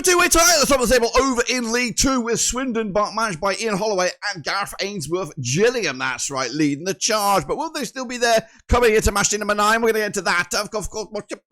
Two-way tie at the top of the table over in League 2 with Swindon managed by Ian Holloway and Gareth Ainsworth. Gillingham, that's right, leading the charge. But will they still be there coming into match day number 9? We're going to get into that. Of course, watch it.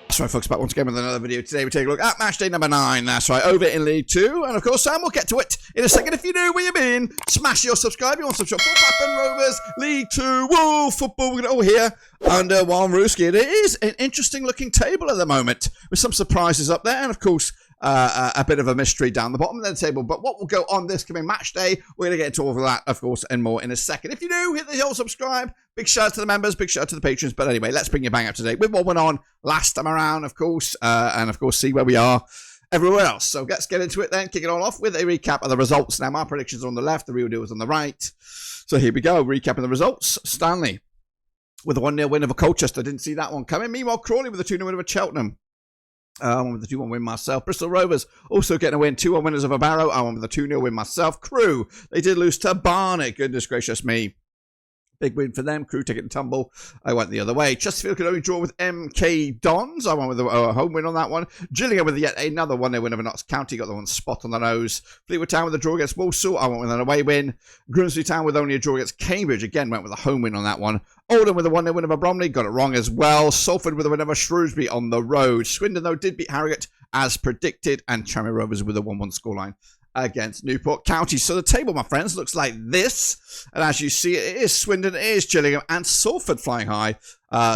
That's right, folks, back once again with another video. Today we take a look at match day number 9. That's right, over in League 2. And of course, Sam, we'll get to it in a second. If you know where you've been, smash your subscribe. You want to subscribe for Rovers, League 2, whoa, football. We're going to all here under one Rooski. It is an interesting looking table at the moment with some surprises up there. And of course, a bit of a mystery down the bottom of the table. But what will go on this coming match day, we're going to get into all of that, of course, and more in a second. If you do, hit the old subscribe. Big shout out to the members, big shout out to the patrons. But anyway, let's bring you bang up to date with what went on last time around, of course, and of course, see where we are everywhere else. So let's get into it then, kick it all off with a recap of the results. Now, my predictions are on the left, the real deal is on the right. So here we go, recapping the results. Stanley with a 1-0 win over Colchester. Didn't see that one coming. Meanwhile, Crawley with a 2-0 win over Cheltenham. I won with the 2-1 win myself. Bristol Rovers also getting a win. 2-1 winners over Barrow. I won with a 2-0 win myself. Crewe, they did lose to Barnet. Goodness gracious me. Big win for them. Crewe taking the tumble. I went the other way. Chesterfield could only draw with MK Dons. I went with a home win on that one. Gillingham with yet another 1-0 win over Notts County. Got the one spot on the nose. Fleetwood Town with a draw against Walsall. I went with an away win. Grimsby Town with only a draw against Cambridge. Again, went with a home win on that one. Oldham with a 1-0 win over Bromley. Got it wrong as well. Salford with a win over Shrewsbury on the road. Swindon, though, did beat Harrogate as predicted. And Tranmere Rovers with a 1-1 scoreline against Newport County. So the table, my friends, looks like this. And as you see, it is Swindon, it is Gillingham, and Salford flying high.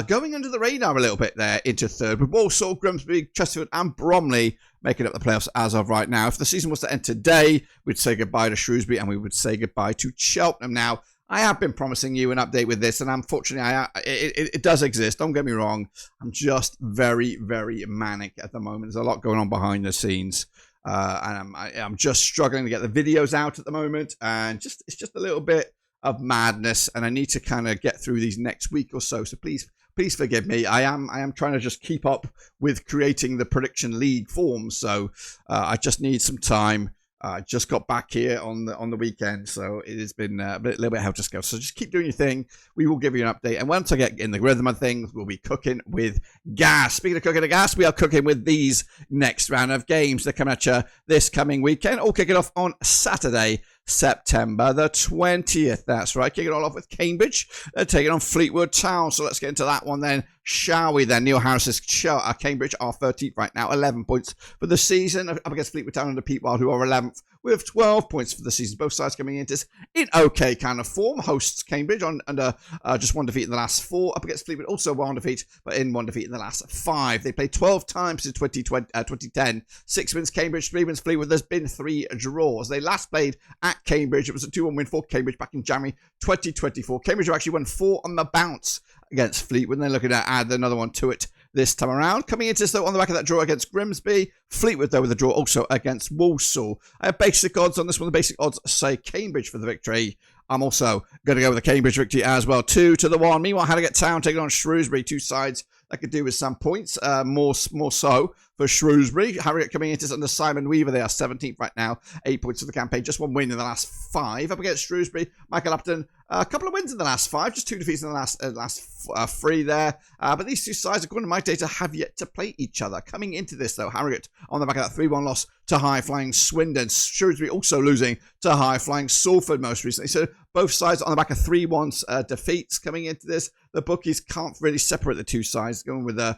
Going under the radar a little bit there into third, with Walsall, Grimsby, Chesterfield, and Bromley making up the playoffs as of right now. If the season was to end today, we'd say goodbye to Shrewsbury, and we would say goodbye to Cheltenham. Now, I have been promising you an update with this, and unfortunately, it does exist. Don't get me wrong. I'm just very, very manic at the moment. There's a lot going on behind the scenes. And I'm just struggling to get the videos out at the moment, and it's just a little bit of madness, and I need to kind of get through these next week or so. So please forgive me. I am trying to just keep up with creating the prediction league forms. So I just need some time. I just got back here on the weekend, so it has been a little bit hell to scale. So just keep doing your thing. We will give you an update, and once I get in the rhythm of things, we'll be cooking with gas. Speaking of cooking with gas, we are cooking with these next round of games. They're coming at you this coming weekend. All kicking off on Saturday, September the 20th. That's right. Kicking it all off with Cambridge. They're taking on Fleetwood Town. So let's get into that one then, shall we then? Neil Harris's Cambridge are 13th right now, 11 points for the season. Up against Fleetwood Town under Pete Wild, who are 11th with 12 points for the season. Both sides coming into this in okay kind of form. Hosts Cambridge under just one defeat in the last 4. Up against Fleetwood, also one defeat, but in one defeat in the last 5. They played 12 times since 2010. 6 wins Cambridge, 3 wins Fleetwood. There's been 3 draws. They last played at Cambridge. It was a 2-1 win for Cambridge back in January 2024. Cambridge have actually won 4 on the bounce against Fleetwood, and they're looking to add another one to it this time around. Coming into this, though, on the back of that draw against Grimsby. Fleetwood, though, with a draw also against Walsall. I have basic odds on this one. The basic odds say Cambridge for the victory. I'm also going to go with the Cambridge victory as well. 2-1. Meanwhile, Harrogate Town taking on Shrewsbury. 2 sides that could do with some points. More so for Shrewsbury. Harrogate coming into this under Simon Weaver. They are 17th right now. 8 points for the campaign. Just 1 win in the last 5. Up against Shrewsbury, Michael Upton. A couple of wins in the last 5. Just 2 defeats in the last 3 there. But these 2 sides, according to my data, have yet to play each other. Coming into this, though, Harrogate on the back of that 3-1 loss to high-flying Swindon. Shrewsbury also losing to high-flying Salford most recently. So both sides on the back of 3-1 defeats coming into this. The bookies can't really separate the 2 sides, going with a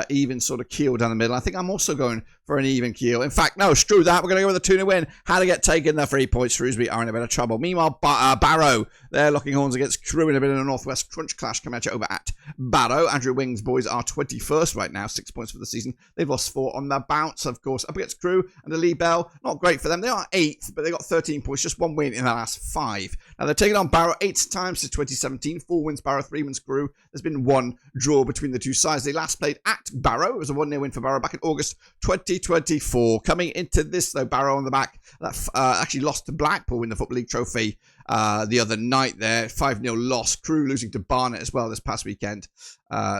even sort of keel down the middle. I think I'm also going for an even keel. In fact, no, screw that. We're going to go with a 2-0 win. How to get taken the 3 points. Shrewsbury are in a bit of trouble. Meanwhile, Barrow, they're locking horns against Crewe in a bit of a Northwest crunch clash coming at you over at Barrow. Andrew Wing's boys are 21st right now, 6 points for the season. They've lost 4 on the bounce, of course. Up against Crewe and the Lee Bell, not great for them. They are 8th, but they got 13 points, just 1 win in the last 5. Now they're taking on Barrow 8 times since 2017. 4 wins Barrow, 3 wins Crewe. There's been 1 draw between the 2 sides. They last played at Barrow. It was a 1-0 win for Barrow back in August 2024. Coming into this, though, Barrow on the back that actually lost to Blackpool in the Football League Trophy the other night there. 5-0 loss. Crewe losing to Barnet as well this past weekend.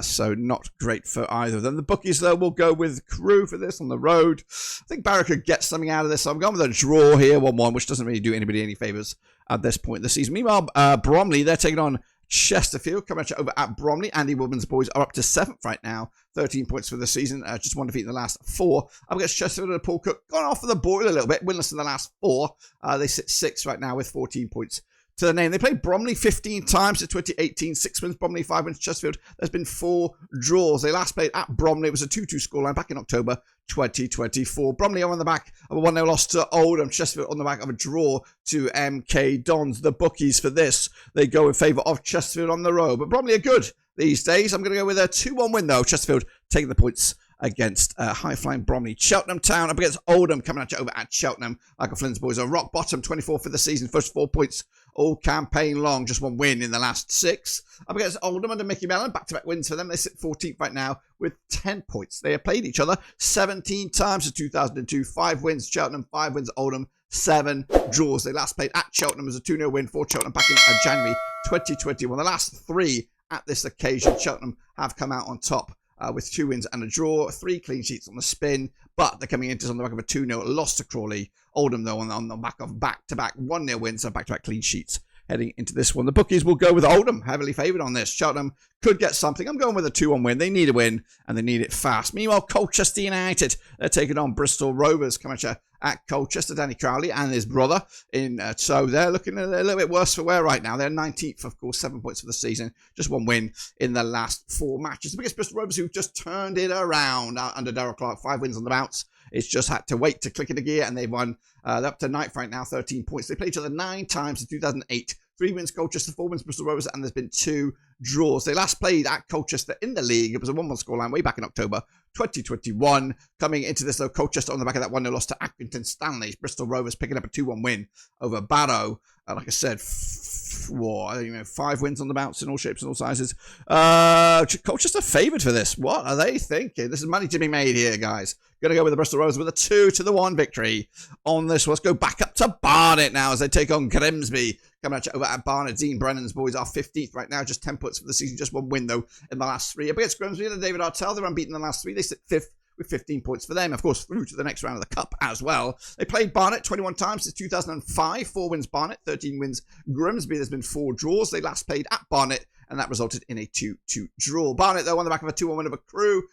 So not great for either of them. The bookies, though, will go with Crewe for this on the road. I think Barrow could get something out of this. So I'm going with a draw here, 1-1, which doesn't really do anybody any favours at this point in the season. Meanwhile, Bromley, they're taking on Chesterfield coming at you over at Bromley. Andy Woodman's boys are up to 7th right now. 13 points for the season. Just one defeat in the last 4. Up against Chesterfield and Paul Cook. Gone off of the boil a little bit. Winless in the last 4. They sit 6th right now with 14 points to the name. They played Bromley 15 times in 2018. 6 wins Bromley, 5 wins Chesterfield. There's been 4 draws. They last played at Bromley. It was a 2-2 scoreline back in October 2024. Bromley are on the back of a 1-0 loss to Oldham. Chesterfield on the back of a draw to MK Dons. The bookies for this, they go in favour of Chesterfield on the road. But Bromley are good these days. I'm going to go with a 2-1 win though. Chesterfield taking the points against high-flying Bromley. Cheltenham Town up against Oldham, coming at you over at Cheltenham. Michael Flynn's boys are rock bottom, 24 for the season, first 4 points all campaign long, just 1 win in the last 6. Up against Oldham under Mickey Mellon, back-to-back wins for them. They sit 14th right now with 10 points. They have played each other 17 times in 2002. 5 wins Cheltenham, 5 wins Oldham, 7 draws. They last played at Cheltenham as a 2-0 win for Cheltenham back in January 2021. The last 3 at this occasion, Cheltenham have come out on top with 2 wins and a draw, 3 clean sheets on the spin, but they're coming into on the back of a 2-0 loss to Crawley. Oldham, though, on the back of back-to-back 1-0 wins, so back-to-back clean sheets heading into this one. The bookies will go with Oldham, heavily favoured on this. Cheltenham could get something. I'm going with a 2-1 win. They need a win, and they need it fast. Meanwhile, Colchester United, they're taking on Bristol Rovers, coming at Colchester. Danny Crowley and his brother. So they're looking a little bit worse for wear right now. They're 19th, of course, 7 points for the season. Just 1 win in the last 4 matches. The biggest Bristol Rovers who've just turned it around under Darryl Clark. 5 wins on the bounce. It's just had to wait to click into gear, and they've won. They're up to 9th right now, 13 points. They played each other 9 times in 2008. 3 wins Colchester, 4 wins Bristol Rovers, and there's been 2 draws. They last played at Colchester in the league. It was a 1-1 scoreline way back in October 2021. Coming into this, though, Colchester on the back of that 1-0 loss to Accrington Stanley. Bristol Rovers picking up a 2-1 win over Barrow. Like I said, 5 wins on the bounce in all shapes and all sizes. Colchester favoured for this. What are they thinking? This is money to be made here, guys. Going to go with the Bristol Rovers with a 2-1 victory on this. Let's go back up to Barnet now as they take on Grimsby. Coming at you over at Barnet. Dean Brennan's boys are 15th right now, just 10 points for the season, just 1 win though in the last 3. Up against Grimsby and David Artell, they're unbeaten in the last 3. They sit 5th with 15 points for them, of course, through to the next round of the Cup as well. They played Barnet 21 times since 2005. 4 wins Barnet, 13 wins Grimsby. There's been 4 draws. They last played at Barnet, and that resulted in a 2-2 draw. Barnet, though, on the back of a 2-1 win over Crewe.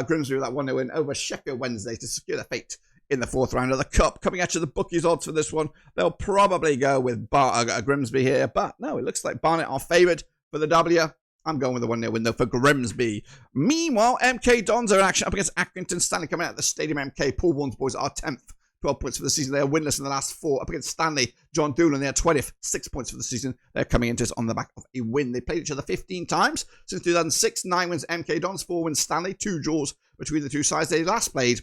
Grimsby with that 1-0 win over Sheffield Wednesday to secure their fate in the 4th round of the Cup. Coming at you, the bookies odds for this one. They'll probably go with Grimsby here, but no, it looks like Barnet are favoured for the W. I'm going with the 1-0 win, though, for Grimsby. Meanwhile, MK Dons are in action up against Accrington Stanley coming out of the Stadium MK. Paul Warren's boys are 10th. 12 points for the season. They are winless in the last 4. Up against Stanley, John Doolan, they are 20th. 6 points for the season. They're coming into this on the back of a win. They played each other 15 times since 2006. 9 wins MK Dons, 4 wins Stanley. 2 draws between the 2 sides. They last played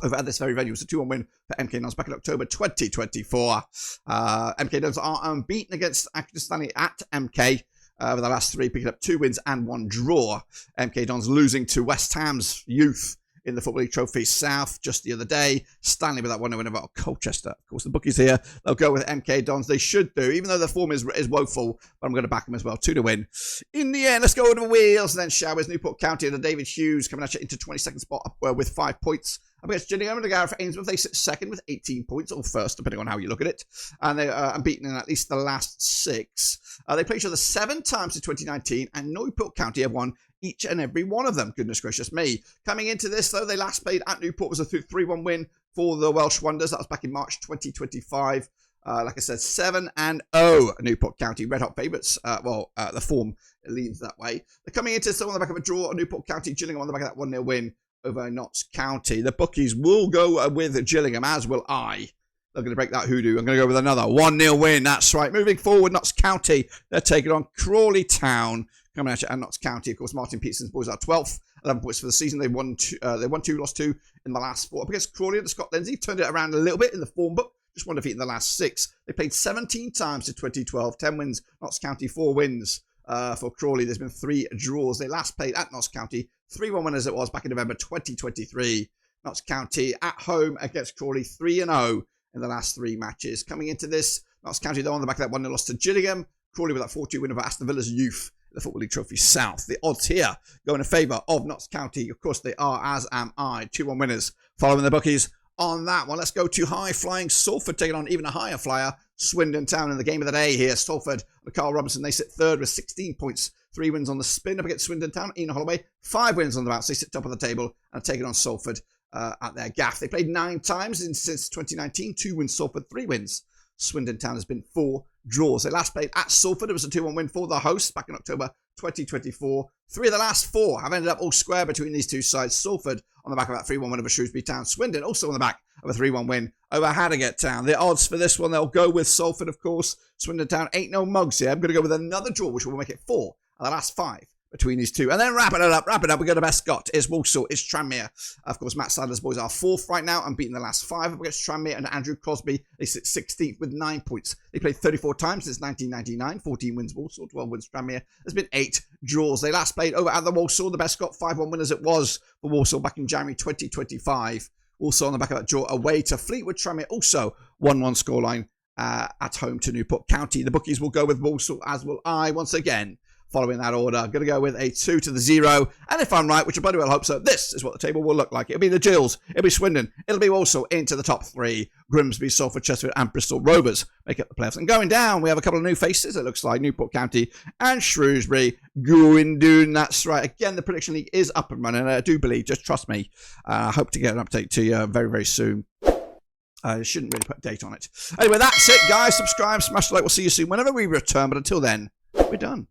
over at this very venue. It was a 2-1 win for MK Dons back in October 2024. MK Dons are unbeaten against Accrington Stanley at MK. With the last 3, picking up 2 wins and 1 draw. MK Dons losing to West Ham's youth in the Football League Trophy South just the other day. Stanley with that 1-0 win over Colchester. Of course, the bookies here, they'll go with MK Dons. They should do, even though the form is woeful, but I'm going to back them as well. 2 to win. In the end, let's go over the wheels and then showers. Newport County and David Hughes coming at you into 22nd spot up with 5 points. Up against Gillingham and the Gareth Ainsworth, they sit 2nd with 18 points, or 1st, depending on how you look at it. And they are unbeaten in at least the last 6. They played each other 7 times in 2019, and Newport County have won each and every one of them. Goodness gracious me. Coming into this, though, they last played at Newport. It was a 3-1 win for the Welsh Wonders. That was back in March 2025. Like I said, 7-0 Newport County. Red hot favourites. The form leans that way. They're coming into this on the back of a draw. Newport County, Gillingham on the back of that 1-0 win over Notts County. The bookies will go with Gillingham, as will I. They're going to break that hoodoo. I'm going to go with another 1-0 win. That's right. Moving forward, Notts County. They're taking on Crawley Town. Coming at you, and Notts County. Of course, Martin Peterson's boys are 12th. 11 points for the season. They won 2, lost 2 in the last 4. Up against Crawley under Scott Lindsay. Turned it around a little bit in the form book. Just 1 defeat in the last 6. They played 17 times in 2012. 10 wins. Notts County, 4 wins. For Crawley, there's been 3 draws. They last played at Notts County. 3-1 win as it was back in November 2023. Notts County at home against Crawley, 3-0 in the last 3 matches. Coming into this, Notts County, though, on the back of that 1-0 loss to Gillingham. Crawley with that 4-2 win over Aston Villa's youth in the Football League Trophy South. The odds here go in favour of Notts County. Of course, they are, as am I. 2-1 winners following the bookies on that one. Let's go to high-flying Salford taking on even a higher flyer, Swindon Town in the game of the day here. Salford, Carl Robinson, they sit third with 16 points. 3 wins on the spin up against Swindon Town. Ian Holloway, 5 wins on the bounce. They sit top of the table and have taken on Salford at their gaff. They played 9 times since 2019. 2 wins Salford, 3 wins. Swindon Town has been 4 draws. They last played at Salford. It was a 2-1 win for the hosts back in October 2024. 3 of the last 4 have ended up all square between these two sides. Salford on the back of that 3-1 win over Shrewsbury Town. Swindon also on the back of a 3-1 win over Harrogate Town. The odds for this one, they'll go with Salford, of course. Swindon Town ain't no mugs here. I'm going to go with another draw, which will make it 4 of the last 5 between these two. And then wrapping it up, we go to best Scott. It's Walsall, it's Tranmere. Of course, Matt Sadler's boys are 4th right now and beating the last 5 up against Tranmere and Andrew Crosby. They sit 16th with 9 points. They played 34 times since 1999. 14 wins Walsall, 12 wins Tranmere. There's been 8 draws. They last played over at the Walsall. The best Scott 5-1 winners it was for Walsall back in January 2025. Also on the back of that draw away to Fleetwood. Tranmere also 1-1 scoreline at home to Newport County. The bookies will go with Walsall, as will I once again. Following that order, I'm going to go with a 2-0. And if I'm right, which I bloody well hope so, this is what the table will look like. It'll be the Gills, it'll be Swindon, it'll be Walsall into the top 3. Grimsby, Salford, Chesterfield and Bristol Rovers make up the playoffs. And going down, we have a couple of new faces, it looks like. Newport County and Shrewsbury going down. That's right. Again, the prediction league is up and running. I do believe, just trust me. I hope to get an update to you very, very soon. I shouldn't really put a date on it. Anyway, that's it, guys. Subscribe, smash the like. We'll see you soon whenever we return. But until then, we're done.